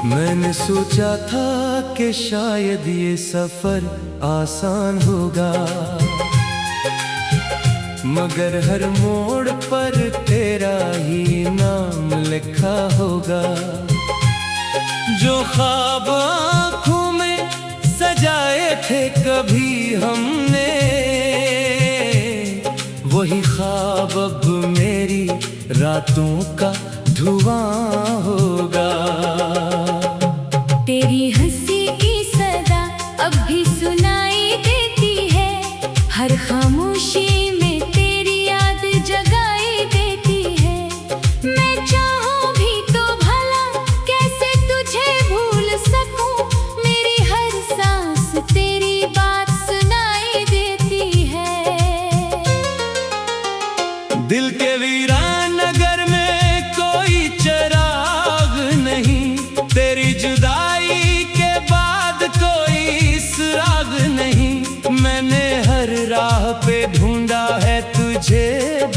मैंने सोचा था कि शायद ये सफर आसान होगा, मगर हर मोड़ पर तेरा ही नाम लिखा होगा। जो ख्वाब आँखों में सजाए थे कभी हमने, वही ख्वाब अब मेरी रातों का धुआं होगा। तेरी हंसी की सदा अब भी सुनाई देती है, हर खामोशी में तेरी याद जगाई देती है। मैं चाहूं भी तो भला कैसे तुझे भूल सकूं, मेरी हर सांस तेरी बात सुनाई देती है। दिल के वीरान नगर में कोई चिराग नहीं, तेरी जुदाई के बाद कोई सुराग नहीं। मैंने हर राह पे ढूंढा है तुझे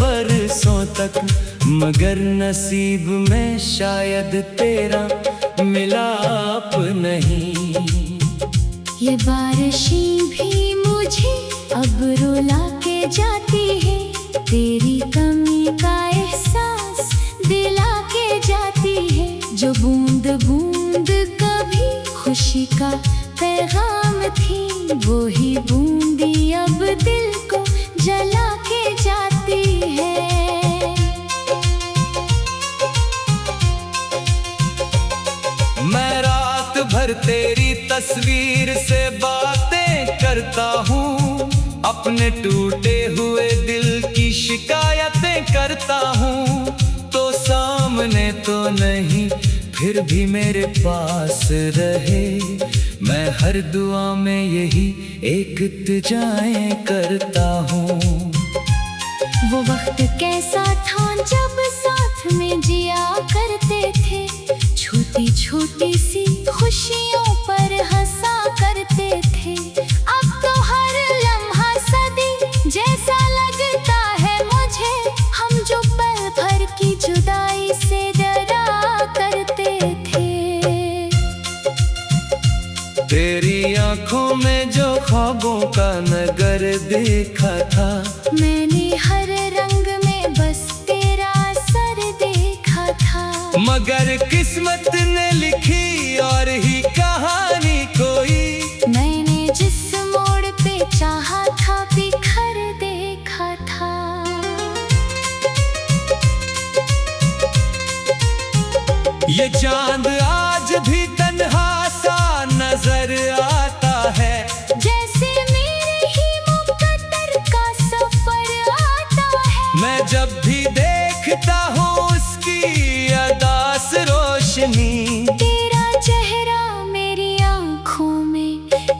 बरसों तक, मगर नसीब में शायद तेरा मिलाप नहीं। ये बारिशें भी मुझे अब रुला के जाती है, तेरी कमी का एहसास दिला के जाती है। जो बूंद बूंद कभी खुशी का पैगाम थी, वो ही बूंदी अब दिल को जला के जाती है। मैं रात भर तेरी तस्वीर से बातें करता हूँ, अपने टूटे हुए दिल की शिकायतें करता हूँ। तो सामने तो नहीं फिर भी मेरे पास रहे, मैं हर दुआ में यही एक इल्तिजाएं करता हूँ। वो वक्त कैसा था जब साथ में जिया करते थे, छोटी छोटी सी खुशियों पर हंसा करते थे। अब तो हर लम्हा सदी जैसा लगता है मुझे, हम जो पल भर की जुदाई से डरा करते थे। तेरी आंखों में जो ख्वाबों का नगर देखा था, मैंने हर रंग में बस तेरा सर देखा था। मगर किस्मत ने लिखी और ही कहानी कोई, मैंने जिस मोड़ पे चाहा था बिखर देखा था। ये चांद आज भी तन्हा सा नजर आता है, जैसे मेरे ही मुकद्दर का सफर आता है। मैं जब भी देखता हूँ उसकी अदास रोशनी, तेरा चेहरा मेरी आंखों में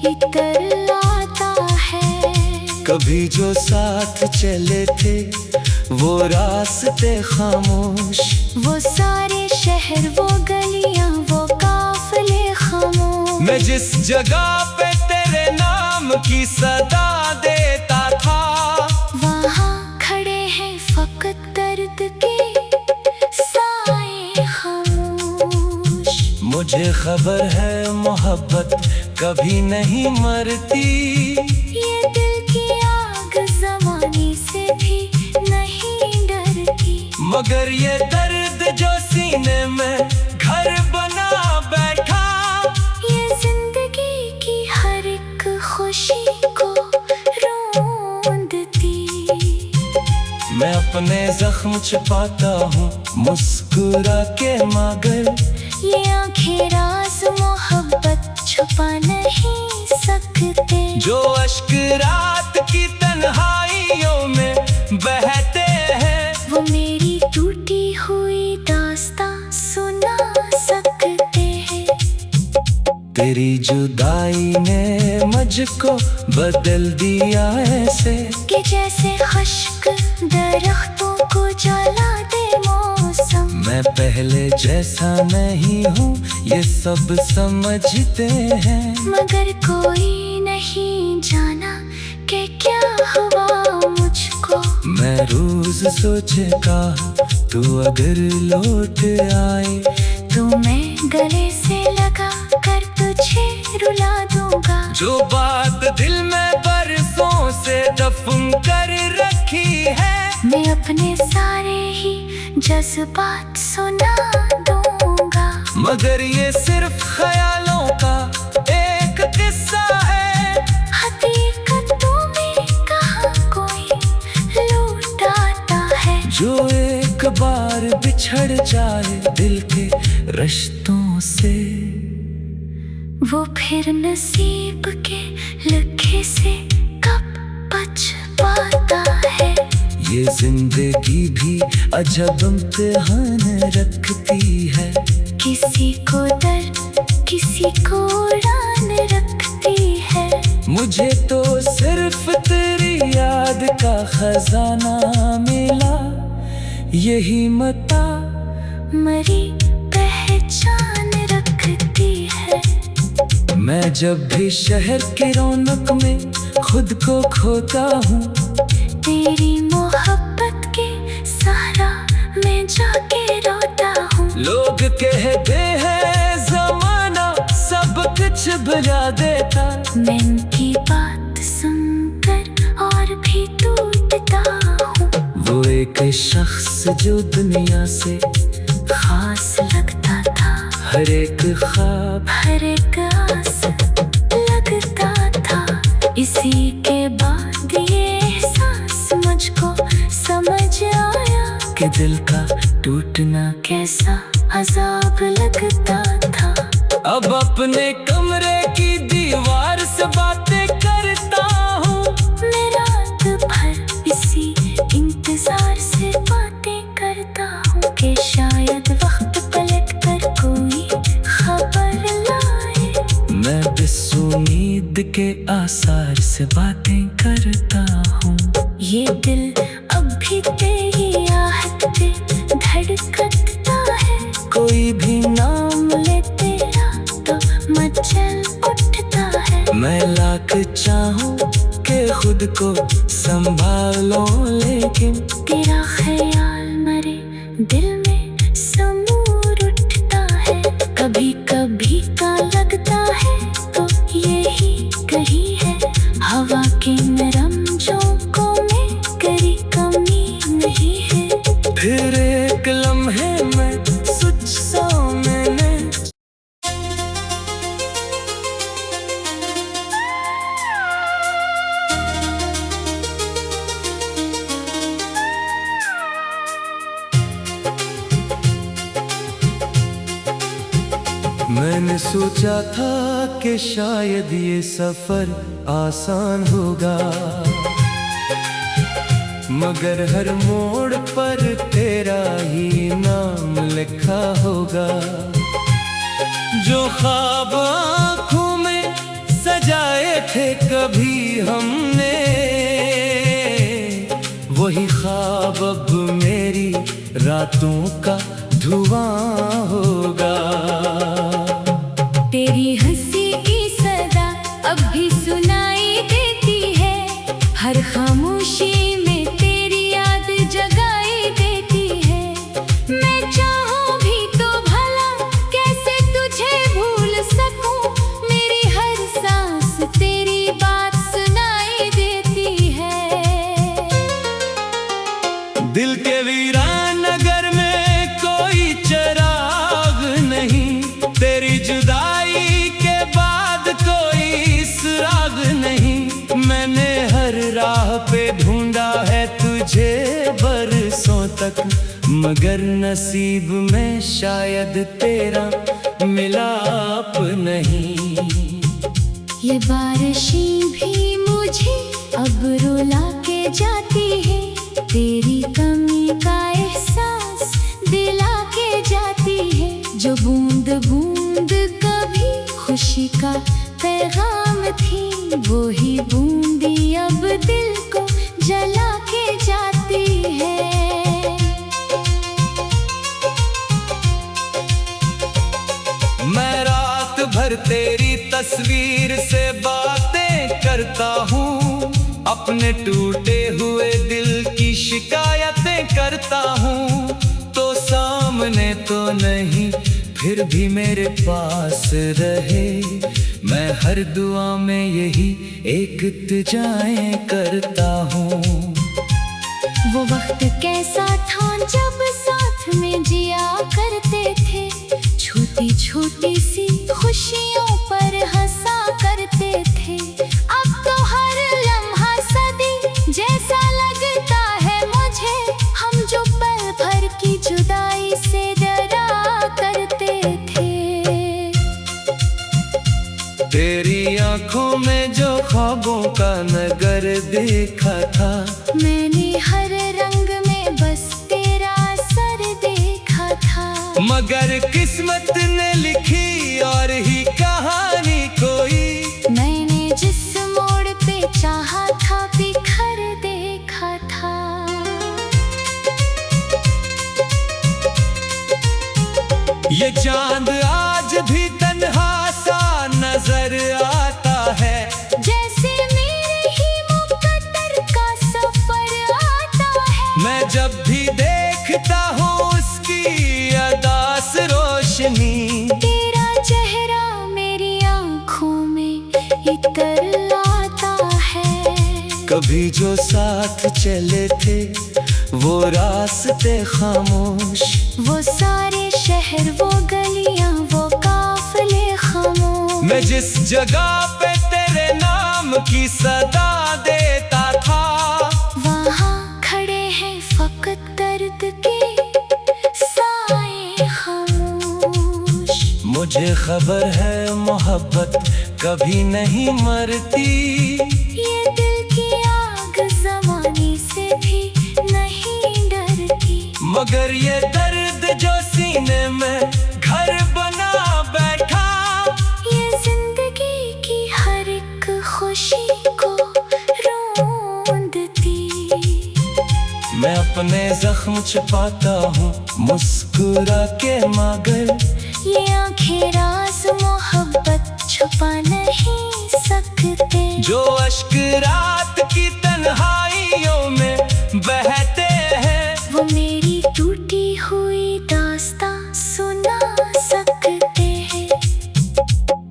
इतर लाता है। कभी जो साथ चले थे वो रास्ते खामोश, वो सारे शहर, वो गलियां, वो काफिले खामोश। मैं जिस जगह पे तेरे नाम की सदा देता था, वहाँ खड़े हैं फकत दर्द के साए खामोश। मुझे खबर है मोहब्बत कभी नहीं मरती, ये दिल की आग ज़माने से भी नहीं डरती। मगर ये दर्द जो सीने में घर बना बैठा, ये जिंदगी की हर एक खुशी को रोंदती। मैं अपने जख्म छुपाता हूँ मुस्कुरा के, मगर ये आंखें राज मोहब्बत छुपा नहीं सकते। जो अश्क रात की तन्हाइयों में बहते हैं, वो मेरी टूटी हुई दास्तां सुना सकते हैं। तेरी जुदाई ने मुझको बदल दिया ऐसे, कि जैसे खुश्क दरख्तों को जला दे मौसम। मैं पहले जैसा नहीं हूँ ये सब समझते हैं, मगर कोई नहीं जाना कि क्या हुआ मुझको। मैं रोज सोचता तू अगर लौट आए, तो मैं गले से लगा कर तुझे रुला दूंगा। जो बात दिल में बरसों से दफन कर रखी है, मैं अपने सारे ही जज्बात सुना दूंगा। मगर ये सिर्फ ख्यालों का एक किस्सा है, हकीकतों में कहाँ कोई लौटाता है। जो एक बार बिछड़ जाए दिल के रिश्तों से, वो फिर नसीब के लिखे से कब बच पाता है। ये जिंदगी भी अजब इम्तिहान रखती है, किसी को दर्द किसी को उड़ान रखती है। मुझे तो सिर्फ तेरी याद का खजाना मिला, यही मता मरी पहचान रखती है। मैं जब भी शहर के रौनक में खुद को खोता हूँ, तेरी मोहब्बत के सहारा मैं जाके रोता हूँ। लोग कहते हैं जमाना सब कुछ भुला देता, मैं उनकी बात सुनकर और भी टूटता हूँ। वो एक शख्स जो दुनिया से खास लगता था, हर एक ख्वाब हर एक आस लगता था। इसी के बाद ये एहसास मुझको समझ आया कि दिल का टूटना कैसा अजाब लगता था। अब अपने कमरे की दीवार से बातें करता हूँ, मैं रात भर इसी इंतजार से बातें करता हूँ कि शायद वक्त पलट कर कोई खबर लाए। मैं बिस उम्मीद के आसार से बातें करता हूँ। ये दिल अब भी तेरी आहट पे धड़कता है, कोई भी नाम ले तेरा तो मचल उठता है। मैं लाख चाहूं कि खुद को संभालो, लेकिन तेरा ख्याल मरे दिल में समूर उठता है। कभी कभी का लगता है तो यही कही है, हवा के नरम झोंकों में करी कमी नहीं है। फिर एक लम्हे में सोच सा मैंने मैंने सोचा था कि शायद ये सफर आसान होगा, मगर हर मोड़ पर तेरा ही नाम लिखा होगा। जो ख्वाब आँखों में सजाए थे कभी हमने, वही ख्वाब अब मेरी रातों का धुआं होगा। तेरी हंसी की सदा अब भी सुनाई देती है, हर खामोशी में तेरी याद जगाई देती है। मैं चाहूं भी तो भला कैसे तुझे भूल सकूं, मेरी हर सांस तेरी बात सुनाई देती है। दिल के वीरान नगर में कोई चिराग नहीं, तेरी जुदाई के बाद कोई सुराग नहीं। मैंने हर राह पे ढूंढा है तुझे बरसों तक, मगर नसीब में शायद तेरा मिलाप नहीं। ये बारिशें भी मुझे अब रुला के जाती है, तेरी कमी का एहसास दिला के जाती है। जो बूंद बूंद कभी खुशी का पैगाम थी, वो ही बूंदी अब दिल को जला के जाती है। मैं रात भर तेरी तस्वीर से बातें करता हूँ, अपने टूटे हुए दिल की शिकायतें करता हूँ। तो सामने तो नहीं फिर भी मेरे पास रहे। मैं हर दुआ में यही एक इल्तिजाएं करता हूँ। वो वक्त कैसा था जब साथ में जिया करते थे, छोटी छोटी सी खुशियों पर हंसा करते थे। अब तो हर लम्हा सदी जैसा लगता है मुझे, हम जो पल भर की जुदाई से डरा करते थे। तेरी आंखों में जो ख्वाबों का नगर देखा था, मैंने हर रंग में बस तेरा सर देखा था। मगर किस्मत ने लिखी और ही कहानी कोई। मैंने जिस मोड़ पे चाहा था बिखर देखा था। ये चांद आज भी तन्हा सा नजर आता है, जैसे मेरे ही मुकद्दर का सफर आता है। मैं जब भी देखता हूँ उसकी अदास रोशनी, तेरा चेहरा मेरी आंखों में इतर लाता है। कभी जो साथ चले थे वो रास्ते खामोश, वो सारे शहर, वो गलियां, वो काफिले खामोश। मैं जिस जगह पे तेरे नाम की सदा देता था, वहाँ खड़े हैं फकत दर्द के साए खामोश। मुझे खबर है मोहब्बत कभी नहीं मरती। ये दिल की आग ज़माने से भी नहीं डरती। मगर ये दर्द जो सीने में घर बना बैठा, ये जिंदगी की हर एक खुशी को रोंदती। मैं अपने जख्म छुपाता हूँ मुस्कुरा के, मगर ये आंखें राज मोहब्बत छुपा नहीं सकते। जो अश्क रात की तन्हाइयों में बहते हैं, वो मेरी टूटी हुई दास्तां सुना सकते हैं।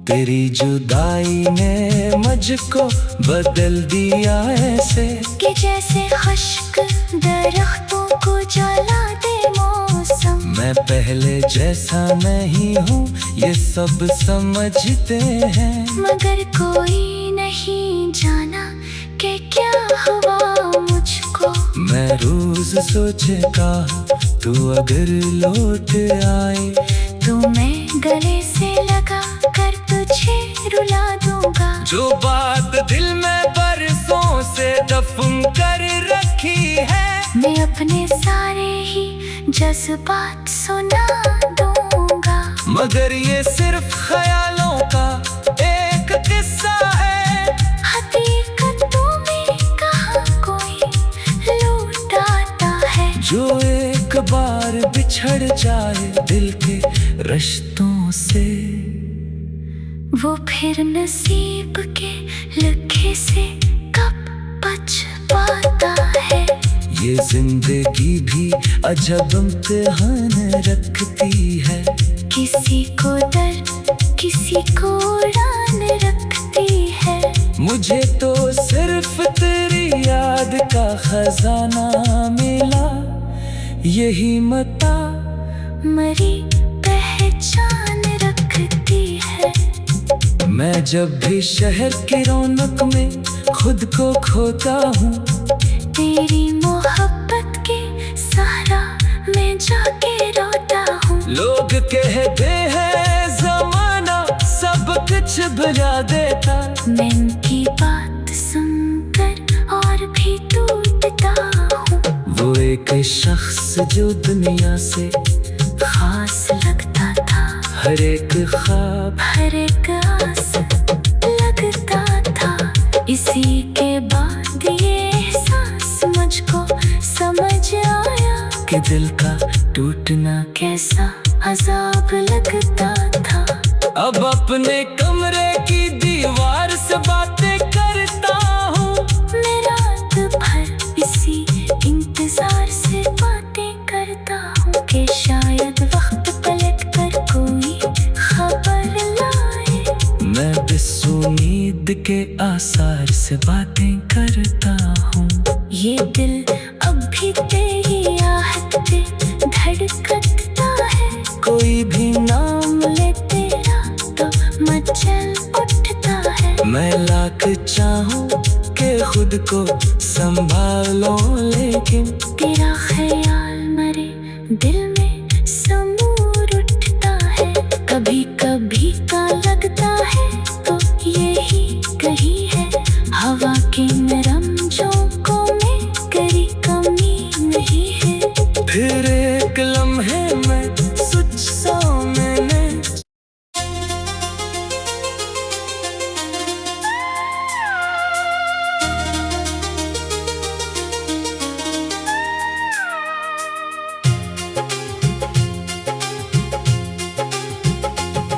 तेरी जुदाई ने मुझको बदल दिया ऐसे, कि जैसे खुश्क दरख्तों को जला दे मौसम। मैं पहले जैसा नहीं हूँ ये सब समझते हैं, मगर कोई नहीं जाना कि क्या हुआ मुझको। मैं रोज सोचता तू अगर लौट आए, तो मैं गले से लगा कर तुझे रुला दूंगा। जो बात दिल में बरसों से दफन कर रखी है, मैं अपने सारे ही जज्बात सुना दूंगा। मगर ये सिर्फ ख्यालों का एक किस्सा है। हकीकतों में कहाँ कोई लौट आता है। जो एक बार बिछड़ जाए दिल के रिश्तों से, वो फिर नसीब के लिखे से कब बच पाता है। ये जिंदगी भी अजब इम्तिहान रखती है। किसी को दर्द, किसी को उड़ान रखती है। मुझे तो सिर्फ तेरी याद का खजाना मिला, यही मता मरी पहचान रखती है। मैं जब भी शहर की रौनक में खुद को खोता हूँ, तेरी मोहब्बत के सहारा में जाके रोता हूँ। लोग कहते हैं जमाना सब कुछ भुला देता, मैं इनकी बात सुनकर और भी टूटता हूँ। वो एक शख्स जो दुनिया से खास लगता था, हर एक ख्वाब, हर एक आस लगता था। इसी के बाद ये एहसास मुझको समझ आया कि दिल का टूटना कैसा अजाब लगता था। अब अपने कमरे की दीवार से बातें करता हूँ, मैं रात भर इसी इंतजार से बातें करता हूँ कि शायद वक्त पलट कर कोई खुद के आसार से बातें करता हूँ। ये दिल अब भी तेरी आहट पे धड़कता है। कोई भी नाम ले तेरा तो मचल उठता है। मैं लाख चाहूं कि खुद को संभालो, लेकिन तेरा ख्याल मरे दिल में समूर उठता है। कभी कभी का लगता है तो यही कही है, हवा के नरम झोंकों में करी कमी नहीं है। फिर एक लम्हे में सोच सा मैंने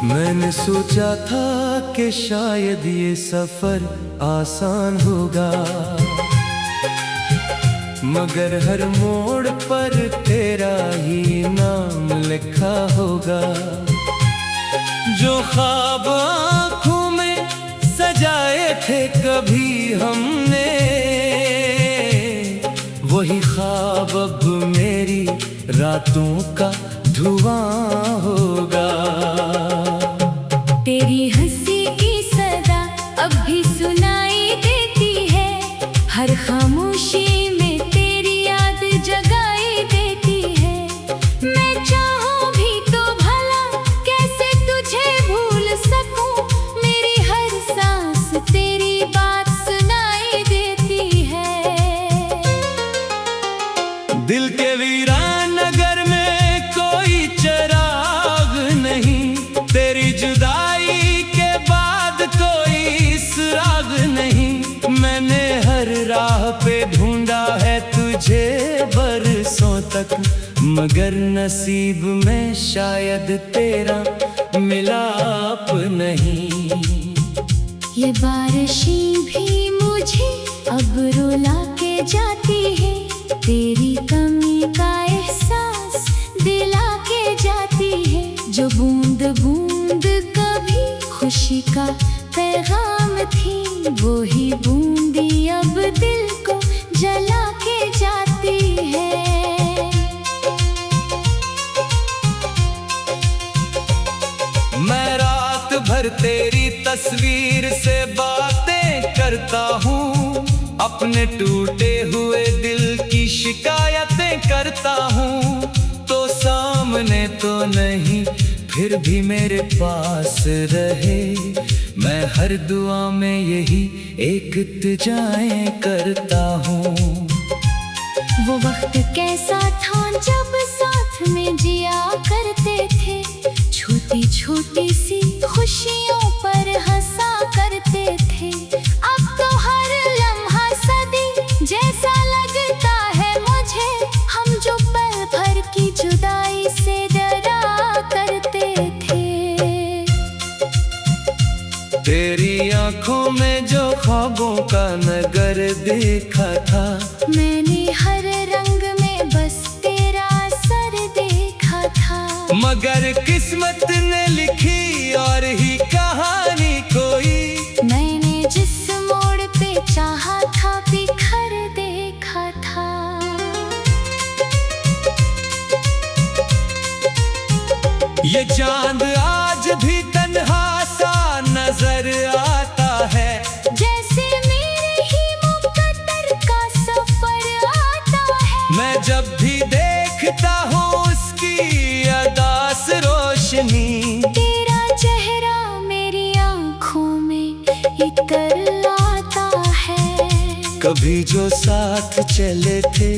मैंने सोचा था कि शायद ये सफर आसान होगा, मगर हर मोड़ पर तेरा ही नाम लिखा होगा। जो ख्वाब आँखों में सजाए थे कभी हमने, वही ख्वाब अब मेरी रातों का धुआं होगा। तेरी हंसी की सदा अब भी सुनाई देती है, हर खामोशी में तेरी याद जगाई देती है। मैं चाहूं भी तो भला कैसे तुझे भूल सकूं, मेरी हर सांस तेरी बात सुनाई देती है। दिल के वीरान नगर में कोई चिराग नहीं, तेरी जुदाई के बाद कोई सुराग नहीं। मैंने हर राह पे ढूंढा है तुझे बरसों तक, मगर नसीब में शायद तेरा मिलाप नहीं। ये बारिशें भी मुझे अब रुला के जाती है, तेरी कमी का एहसास दिला के जाती है। जो बूंद बूंद कभी खुशी का पैगाम थी, वो ही बूंदी अब दिल को जला के जाती है। मैं रात भर तेरी तस्वीर से बातें करता हूँ, अपने टूटे हुए दिल की शिकायतें करता हूँ। तो सामने तो नहीं फिर भी मेरे पास रहे, मैं हर दुआ में यही एक इल्तिजाएं करता हूँ। वो वक्त कैसा था जब साथ में जिया करते थे, छोटी छोटी सी खुशियों पर हंसा करते थे। अब तो हर लम्हा सदी जैसा लगता है मुझे, हम जो पल भर की जुदाई से डरा करते थे। तेरी आंखों में जो ख्वाबों का नगर देखा था, मैंने हर रंग में बस तेरा असर देखा था। मगर किस्मत ने लिखी और ही कहानी कोई, मैंने जिस मोड़ पे चाहा था बिखर देखा था। ये चांद आज भी तन्हा सा नजर आता है, जैसे मेरे ही मुकद्दर का सफर आता है। मैं जब भी देखता हूँ उसकी अदास रोशनी, तेरा चेहरा मेरी आंखों में इतर आता है। कभी जो साथ चले थे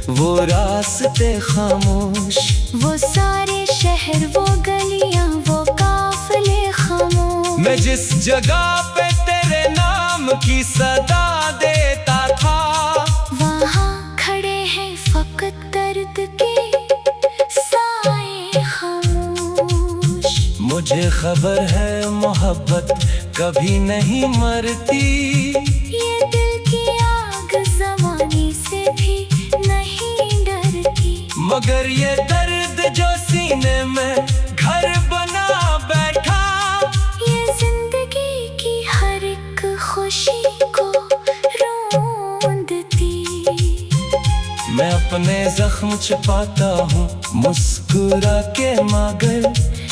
वो रास्ते खामोश, वो सारे शहर, वो गलियां, वो काफिले खामोश। मैं जिस जगह पे तेरे नाम की सदा देता था, वहाँ खड़े हैं फकत दर्द के साए खामोश। मुझे खबर है मोहब्बत कभी नहीं मरती, ये दिल की आग जमाने से भी नहीं डरती। मगर ये दर्द जो सीने में घर बना बैठा, ये जिंदगी की हर एक अपने जख्म छुपाता हूँ मुस्कुरा के मगर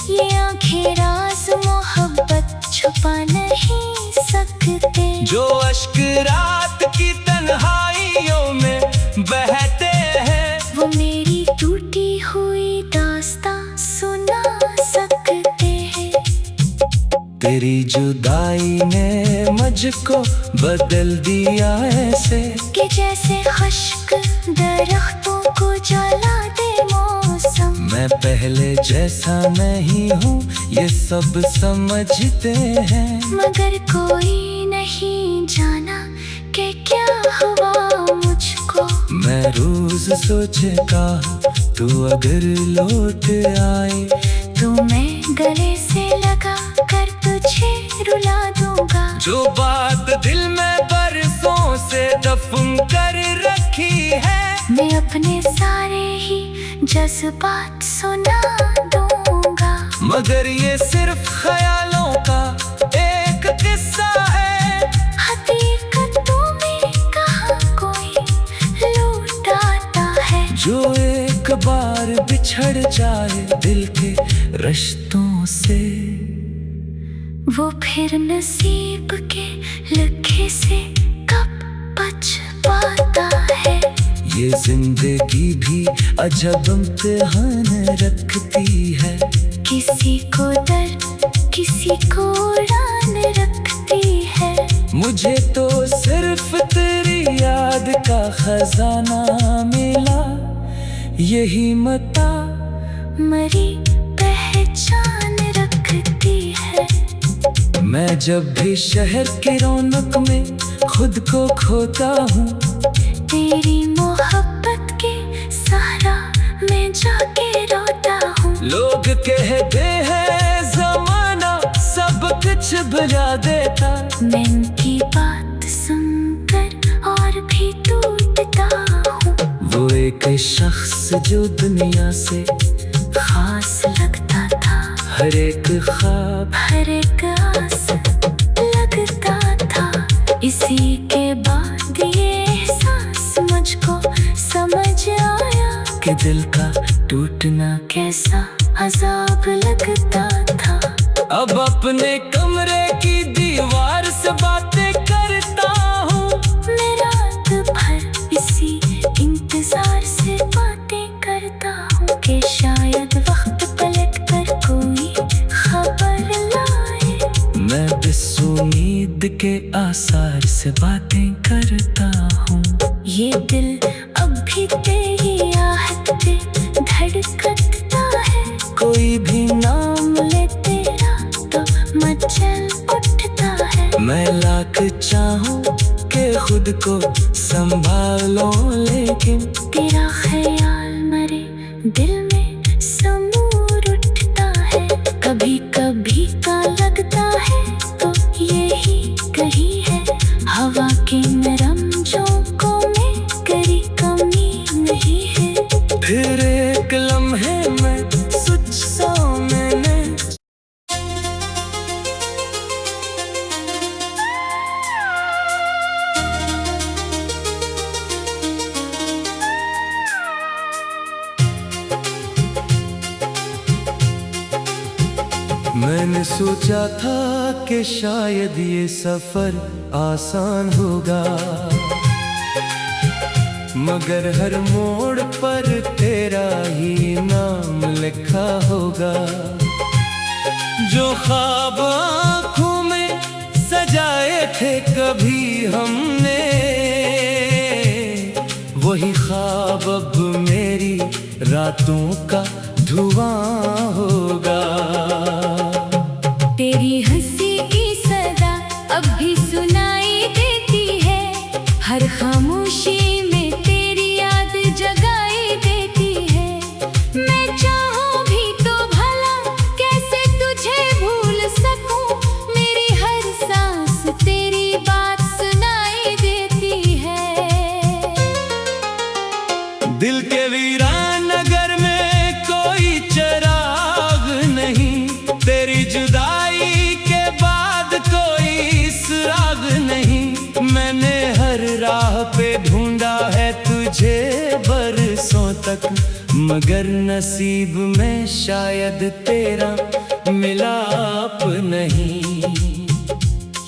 ये आंखें राज मोहब्बत छुपा नहीं सकते। जो अश्क रात की तन्हाइयों में बहते हैं वो मेरी टूटी हुई दास्तां सुना सकते हैं। तेरी जुदाई ने मुझको बदल दिया ऐसे कि जैसे खुश्क दरख्तों को जला दे मौसम। मैं पहले जैसा नहीं हूँ ये सब समझते हैं, मगर कोई नहीं जाना कि क्या हुआ मुझको। मैं रोज सोचता तू अगर लौट आए तो मैं गले से लगा कर तुझे रुला दूंगा। जो बात दिल में बरसों से दफन कर रखी है मैं अपने सारे ही जज्बात सुना दूंगा। मगर ये सिर्फ ख्यालों का एक किस्सा है, हकीकतों में कहाँ कोई लौट आता है। जो एक बार बिछड़ जाए दिल के रिश्तों से वो फिर नसीब के लिखे से कब बच पाता है। ये जिंदगी भी अजब इम्तिहान रखती है, किसी को दर्द किसी को उड़ान रखती है। मुझे तो सिर्फ तेरी याद का खजाना मिला, यही मता मरी पहचान रखती है। मैं जब भी शहर की रौनक में खुद को खोता हूँ तेरी मोहब्बत के सहारा में जाके रोता हूँ। लोग कहते हैं जमाना सब कुछ भुला देता, मैं उनकी बात सुनकर और भी टूटता हूँ। वो एक शख्स जो दुनिया से खास लगता था, हर एक ख्वाब हर एक आस लगता था। इसी के बाद ये एहसास मुझको समझ आया कि दिल का टूटना कैसा अजाब लगता था। अब अपने कमरे की दीवार से बातें करता हूँ, मैं रात भर इसी इंतजार से बातें करता हूँ कि शायद वक्त पलट कर कोई खबर लाए। मैं इस उम्मीद के आसार से बातें करता हूँ। ये दिल अब भी तेरी आहट पे धड़कता है। कोई भी नाम ले तेरा तो मचल उठता है। मैं लाख चाहूँ कि खुद को संभालो लेकिन तेरा ख्याल मरे दिल में समूर उठता है। कभी कभी का लगता है तो यही कही है, हवा के नरम झोंकों में करी कमी नहीं है। फिर एक लम्हे में सोच सा मैंने मैंने सोचा था कि शायद ये सफर आसान होगा, मगर हर मोड़ पर तेरा ही नाम लिखा होगा। जो ख्वाब आँखों में सजाए थे कभी हमने, वही ख्वाब अब मेरी रातों का धुआं होगा। तेरी हंसी की सदा अब भी सुनाई देती है, हर खामोशी में तेरी याद जगाई देती है। मैं चाहूँ भी तो भला कैसे तुझे भूल सकूं, मेरी हर सांस तेरी बात सुनाई देती है। दिल के वीरान नगर में कोई चिराग नहीं, तेरी जुदाई के बाद कोई सुराग नहीं। मैंने हर राह पे ढूंढा मगर नसीब में शायद तेरा मिलाप नहीं।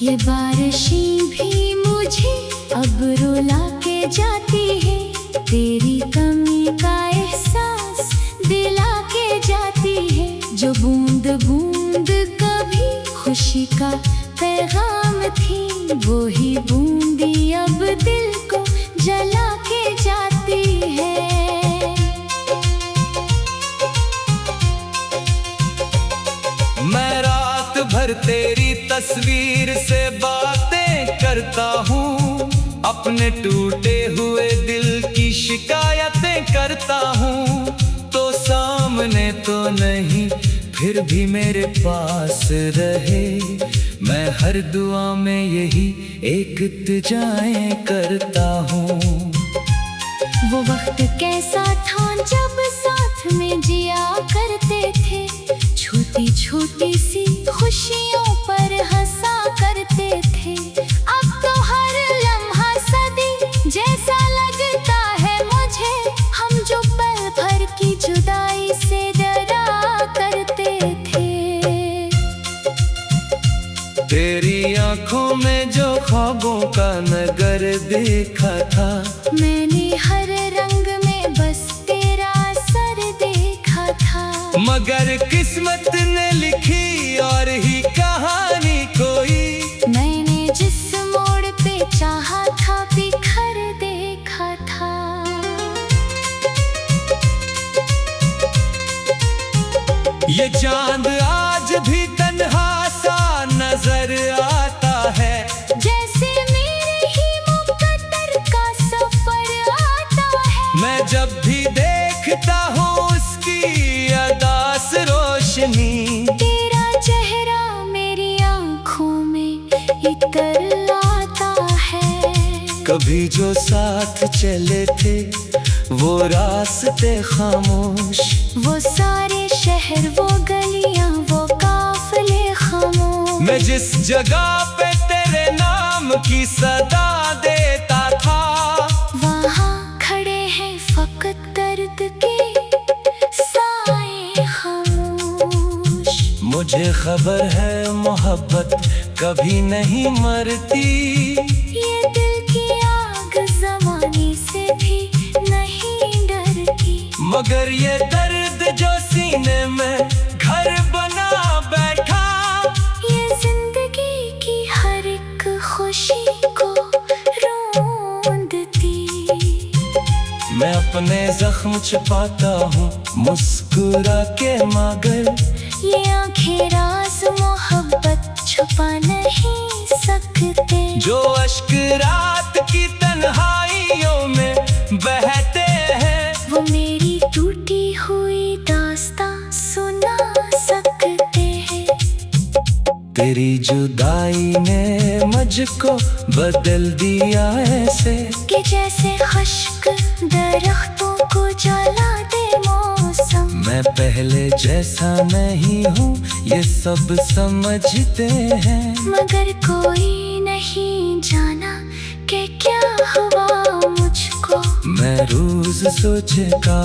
ये बारिशें भी मुझे अब रुला के जाती है, तेरी कमी का एहसास दिला के जाती है। जो बूंद बूंद कभी खुशी का पैगाम थी, वो ही बूंदी अब दिल को जला के जाती है। मैं रात भर तेरी तस्वीर से बातें करता हूँ, अपने टूटे हुए दिल की शिकायतें करता हूँ। तो सामने तो नहीं, फिर भी मेरे पास रहे। मैं हर दुआ में यही एक इल्तिजाएं करता हूँ। वो वक्त कैसा था जब साथ में जिया करते थे, छोटी छोटी सी खुशियों पर हंसा करते थे। अब तो हर लम्हा सदी जैसा लगता है मुझे, हम जो पल भर की जुदाई से डरा करते थे। तेरी आंखों में जो ख्वाबों का नगर देखा था, मैंने हर रंग में बस तेरा असर देखा था। मगर किस्मत ने लिखी और ही कहानी कोई। मैंने जिस मोड़ पे चाहा था बिखर देखा था। ये चांद आज भी तन्हा सा नजर आता है, जैसे मेरे ही मुकद्दर का सफर आता है। मैं जब भी देखता हूँ उसकी अदास रोशनी, तेरा चेहरा मेरी आंखों में इतर आता है। कभी जो साथ चले थे वो रास्ते खामोश, वो सारे शहर, वो गलियां, वो काफिले खामोश। मैं जिस जगह पे तेरे नाम की सदा देता था, वहाँ खड़े हैं फकत दर्द के साए खामोश। मुझे खबर है मोहब्बत कभी नहीं मरती। ये दिल की आग ज़माने से भी नहीं डरती। मगर ये दर्द जो सीने में घर बना बैठा, ये जिंदगी की हर एक खुशी को रोंदती। मैं अपने जख्म छुपाता हूँ मुस्कुरा के, मगर ये आंखें राज मोहब्बत छुपा नहीं सकते। जो अश्क रात की तन्हाइयों में बहते हैं, वो मेरी टूटी हुई दास्तां सुना सकते हैं। तेरी जुदाई ने मुझको बदल दिया ऐसे, कि जैसे खुश्क दरख्तों को जला दे मौसम। मैं पहले जैसा नहीं हूँ ये सब समझते हैं, मगर कोई नहीं जाना कि क्या हुआ मुझको। मैं रोज सोचेगा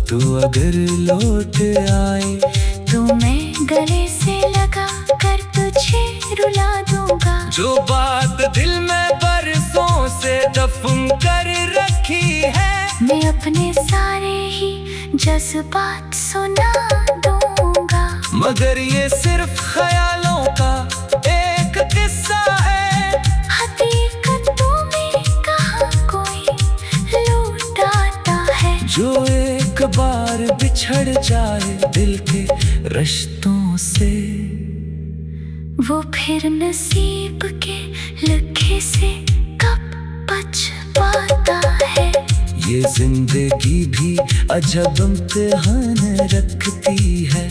तू अगर लौट आए, तो मैं गले से लगा कर तुझे रुला दूंगा। जो बात दिल में बरसों से दफन कर रखी है, मैं अपने सारे ही जज्बात सुना दूंगा। मगर ये सिर्फ ख्यालों का एक किस्सा है। हकीकतों में कहाँ कोई लौट आता है। जो एक बार बिछड़ जाए दिल के रिश्तों से, वो फिर नसीब के लिखे से कब बच पाता है। ये जिंदगी भी अजब इम्तिहान रखती है,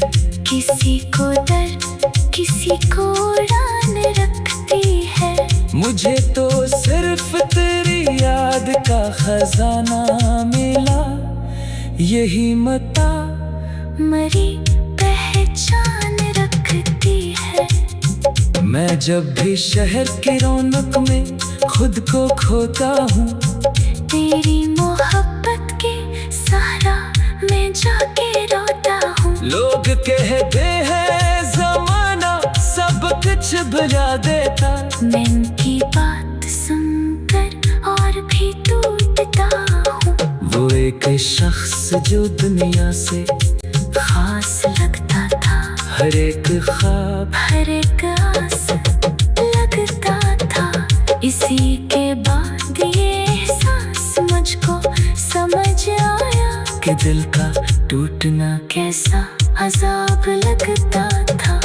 किसी को दर्द किसी को उड़ान रखती है। मुझे तो सिर्फ तेरी याद का खजाना मिला, यही मता मरी पहचान रखती है। मैं जब भी शहर की रौनक में खुद को खोता हूँ, तेरी मोहब्बत के सहारा में जाके रोता हूँ। लोग कहते हैं जमाना सब कुछ भुला देता, मैं उनकी बात सुनकर और भी टूटता हूँ। वो एक शख्स जो दुनिया से खास लगता था, हर एक ख्वाब हर एक आस लगता था। इसी के बाद ये एहसास मुझको समझ आया कि दिल का टूटना कैसा अजाब लगता था।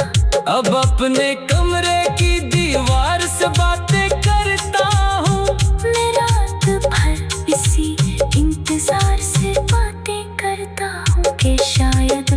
अब अपने कमरे की दीवार से बातें करता हूँ। मैं रात भर इसी इंतजार से बातें करता हूँ कि शायद